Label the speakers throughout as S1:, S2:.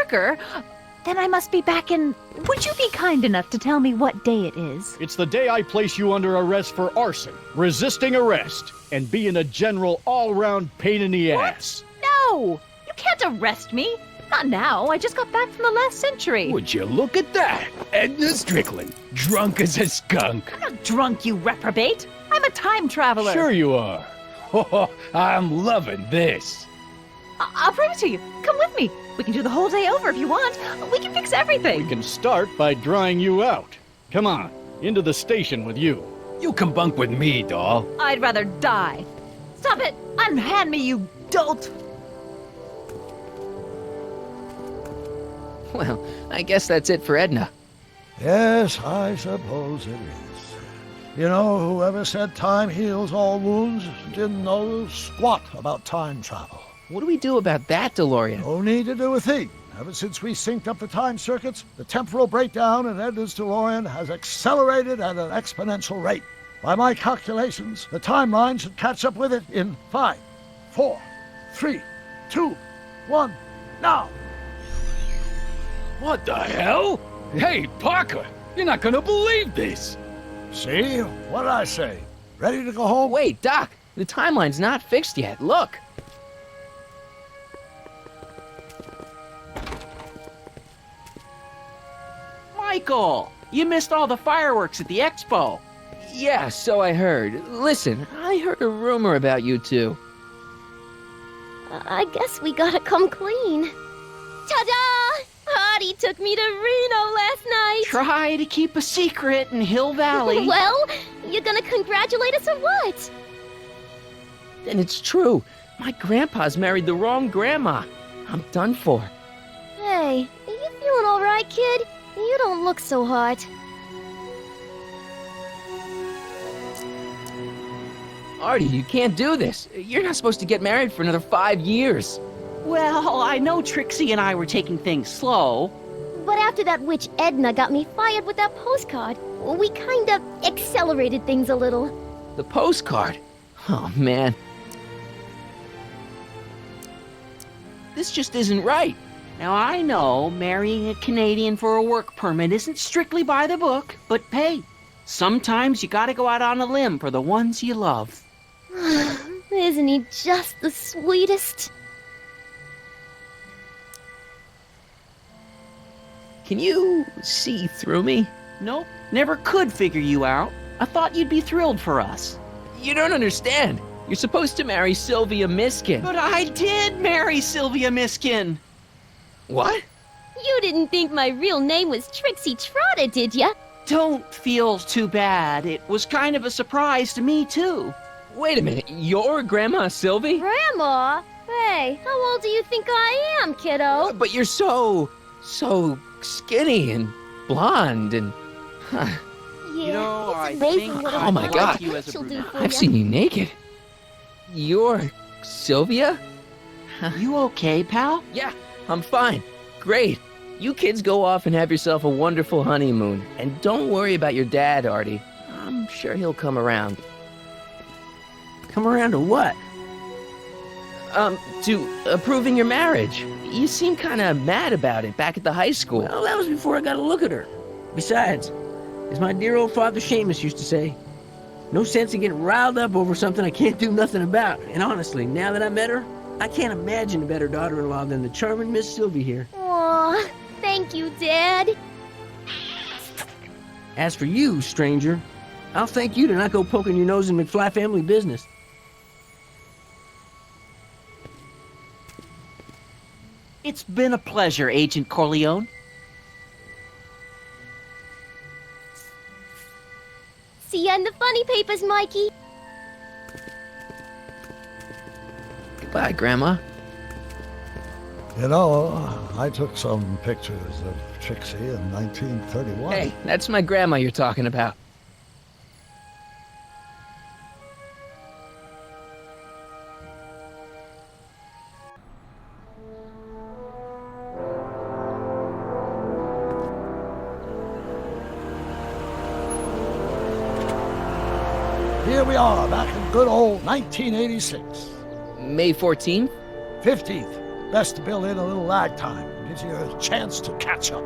S1: Parker? Then I must be back in... Would you be kind enough to tell me what day it is?
S2: It's the day I place you under arrest for arson, resisting arrest, and being a general all-round pain in the ass.
S1: No! You can't arrest me. Not now. I just got back from the last century.
S3: Would you look at that? Edna Strickland, drunk as a skunk.
S1: I'm not drunk, you reprobate. I'm a time traveler.
S2: Sure you are.
S3: Oh, I'm loving this.
S1: I'll prove it to you. Come with me. We can do the whole day over if you want. We can fix everything.
S2: We can start by drying you out. Come on, into the station with you.
S3: You can bunk with me, doll.
S1: I'd rather die. Stop it! Unhand me, you dolt!
S4: Well, I guess that's it for Edna.
S5: Yes, I suppose it is. You know, whoever said time heals all wounds didn't know squat about time travel.
S4: What do we do about that, DeLorean?
S5: No need to do a thing. Ever since we synced up the time circuits, the temporal breakdown in Edna's DeLorean has accelerated at an exponential rate. By my calculations, the timeline should catch up with it in 5, 4, 3, 2, 1, now!
S3: What the hell? Hey, Parker, you're not gonna believe this.
S5: See? What did I say? Ready to go home?
S4: Wait, Doc, the timeline's not fixed yet. Look.
S6: Michael, you missed all the fireworks at the expo.
S4: Yeah, so I heard. Listen, I heard a rumor about you two.
S7: I guess we gotta come clean. Ta-da! Hardy took me to Reno last night.
S6: Try to keep a secret in Hill Valley.
S7: Well, you gonna congratulate us or what?
S4: And it's true. My grandpa's married the wrong grandma. I'm done for.
S7: Hey, are you feeling all right, kid? You don't look so hot.
S4: Artie, you can't do this. You're not supposed to get married for another 5 years.
S6: Well, I know Trixie and I were taking things slow.
S7: But after that witch Edna got me fired with that postcard, we kind of accelerated things a little.
S4: The postcard? Oh, man. This just isn't right.
S6: Now, I know marrying a Canadian for a work permit isn't strictly by the book, but hey, sometimes you gotta go out on a limb for the ones you love.
S7: Isn't he just the sweetest?
S4: Can you see through me?
S6: Nope, never could figure you out. I thought you'd be thrilled for us.
S4: You don't understand. You're supposed to marry Sylvia Miskin.
S6: But I did marry Sylvia Miskin.
S4: What?
S7: You didn't think my real name was Trixie Trotter, did ya?
S6: Don't feel too bad. It was kind of a surprise to me, too.
S4: Wait a minute, you're Grandma Sylvie?
S7: Grandma? Hey, how old do you think I am, kiddo?
S4: But you're so skinny and blonde and...
S7: Yeah,
S6: You know,
S7: it's
S6: I
S7: amazing
S6: think
S7: what
S4: I
S7: a
S4: my
S7: woman
S4: God.
S7: like
S6: you as a
S7: she'll do
S6: brunette.
S7: for
S4: I've
S7: ya.
S4: seen you naked. You're Sylvia?
S6: You okay, pal?
S4: Yeah, I'm fine. Great. You kids go off and have yourself a wonderful honeymoon. And don't worry about your dad, Artie. I'm sure he'll come around.
S6: Come around to what?
S4: To approving your marriage. You seem kind of mad about it back at the high school.
S8: Well, that was before I got a look at her. Besides, as my dear old father Seamus used to say, no sense in getting riled up over something I can't do nothing about. And honestly, now that I met her, I can't imagine a better daughter-in-law than the charming Miss Sylvie here.
S7: Aw, thank you, Dad.
S8: As for you, stranger, I'll thank you to not go poking your nose in McFly family business.
S6: It's been a pleasure, Agent Corleone.
S7: See ya in the funny papers, Mikey.
S4: Goodbye, Grandma.
S5: You know, I took some pictures of Trixie in 1931.
S4: Hey, that's my grandma you're talking about.
S5: Here we are, back in good old 1986.
S4: May 14th?
S5: 15th. Best to build in a little lag time. It gives you a chance to catch up.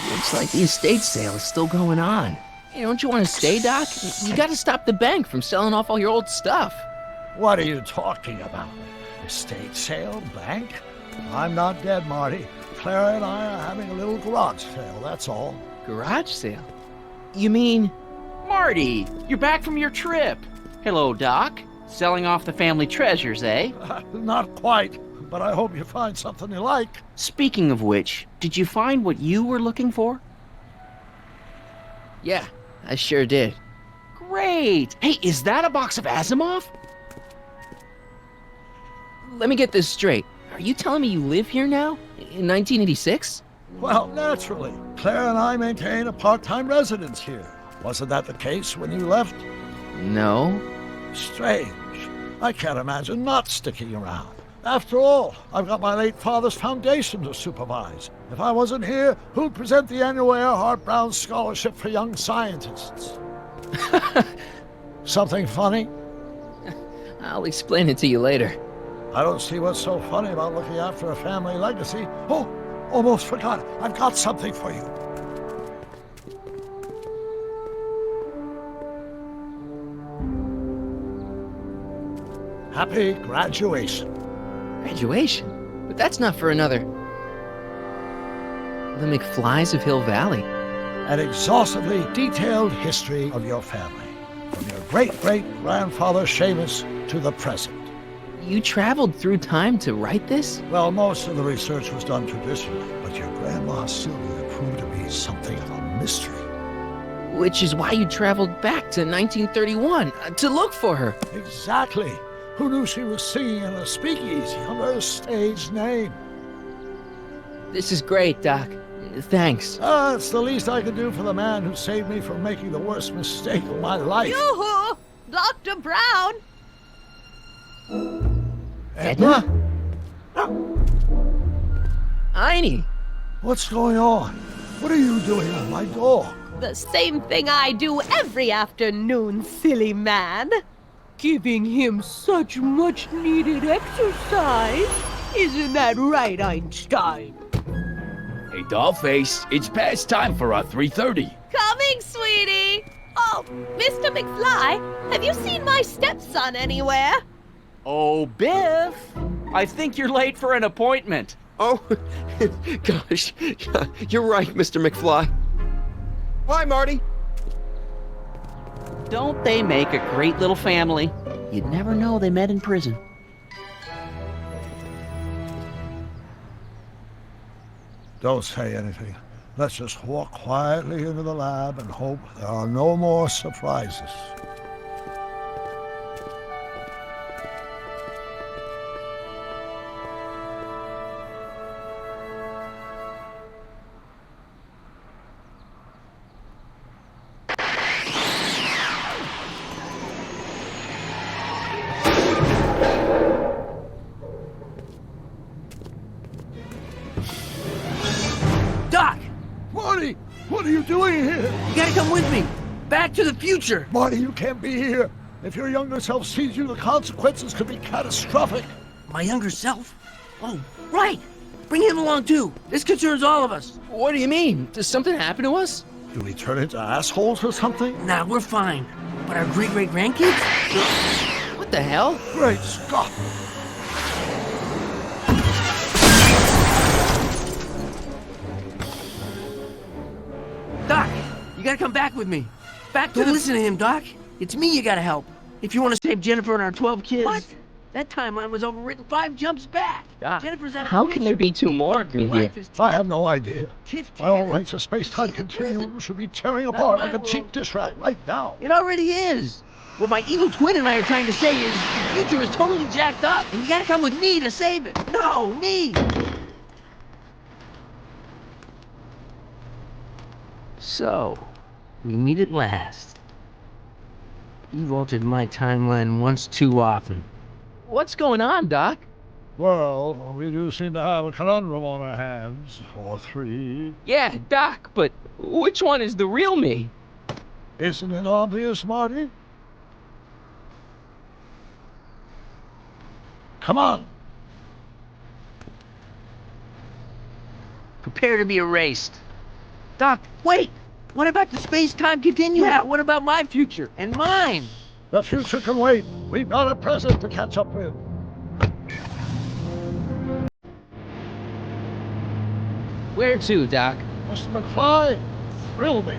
S4: Looks like the estate sale is still going on. Hey, don't you want to stay, Doc? You gotta stop the bank from selling off all your old stuff.
S5: What are you talking about? Estate sale? Bank? I'm not dead, Marty. Clara and I are having a little garage sale, that's all.
S4: Garage sale? You mean...
S6: Marty, you're back from your trip. Hello, Doc. Selling off the family treasures, eh?
S5: Not quite, but I hope you find something you like.
S6: Speaking of which, did you find what you were looking for?
S4: Yeah, I sure did.
S6: Great! Hey, is that a box of Asimov?
S4: Let me get this straight. Are you telling me you live here now? In 1986?
S5: Well, naturally. Claire and I maintain a part-time residence here. Wasn't that the case when you left?
S4: No.
S5: Strange. I can't imagine not sticking around. After all, I've got my late father's foundation to supervise. If I wasn't here, who'd present the annual Earhart Brown Scholarship for Young Scientists? Something funny?
S4: I'll explain it to you later.
S5: I don't see what's so funny about looking after a family legacy. Oh, almost forgot. I've got something for you. Happy graduation.
S4: Graduation? But that's not for another... The McFlys of Hill Valley.
S5: An exhaustively detailed history of your family, from your great-great-grandfather Seamus to the present.
S4: You traveled through time to write this?
S5: Well, most of the research was done traditionally, but your grandma Sylvia proved to be something of a mystery.
S4: Which is why you traveled back to 1931, to look for her.
S5: Exactly. Who knew she was singing in a speakeasy under a stage name?
S4: This is great, Doc. Thanks.
S5: It's the least I could do for the man who saved me from making the worst mistake of my life.
S1: Yoo-hoo! Dr. Brown!
S5: Edna?
S4: Einie!
S5: What's going on? What are you doing with my dog?
S1: The same thing I do every afternoon, silly man.
S9: Giving him such much-needed exercise. Isn't that right, Einstein?
S3: Hey, Dollface, it's past time for our 3:30.
S1: Coming, sweetie! Oh, Mr. McFly, have you seen my stepson anywhere?
S6: Oh, Biff! I think you're late for an appointment.
S10: Oh, gosh, you're right, Mr. McFly. Hi, Marty.
S6: Don't they make a great little family? You'd never know they met in prison.
S5: Don't say anything. Let's just walk quietly into the lab and hope there are no more surprises.
S8: Doc!
S5: Marty, what are you doing here?
S8: You gotta come with me! Back to the future!
S5: Marty, you can't be here. If your younger self sees you, the consequences could be catastrophic.
S8: My younger self? Oh, right! Bring him along too! This concerns all of us!
S4: What do you mean? Does something happen to us?
S5: Do we turn into assholes or something?
S8: Nah, we're fine. But our great-great-grandkids?
S4: What the hell?
S5: Great Scott!
S8: Doc, you gotta come back with me. Back to listen to him, Doc. It's me you gotta help. If you want to save Jennifer and our 12 kids. What? That timeline was overwritten 5 jumps back.
S4: Doc,
S8: Jennifer's out of
S4: how can there be 2 more of me here?
S8: Life is
S5: I have no idea. My own rights of space-time continuum should be tearing apart like a cheap dish rack right now.
S8: It already is. What my evil twin and I are trying to say is the future is totally jacked up, and you gotta come with me to save it. No, me! So, we meet at last. You've altered my timeline once too often.
S4: What's going on, Doc?
S5: Well, we do seem to have a conundrum on our hands. Or 3.
S4: Yeah, Doc, but which one is the real me?
S5: Isn't it obvious, Marty? Come on,
S6: Prepare to be erased.
S8: Doc, wait! What about the space-time continuum? What about my future? And mine?
S5: The future can wait. We've got a present to catch up with.
S6: Where to, Doc?
S5: Mr. McFly, thrill me.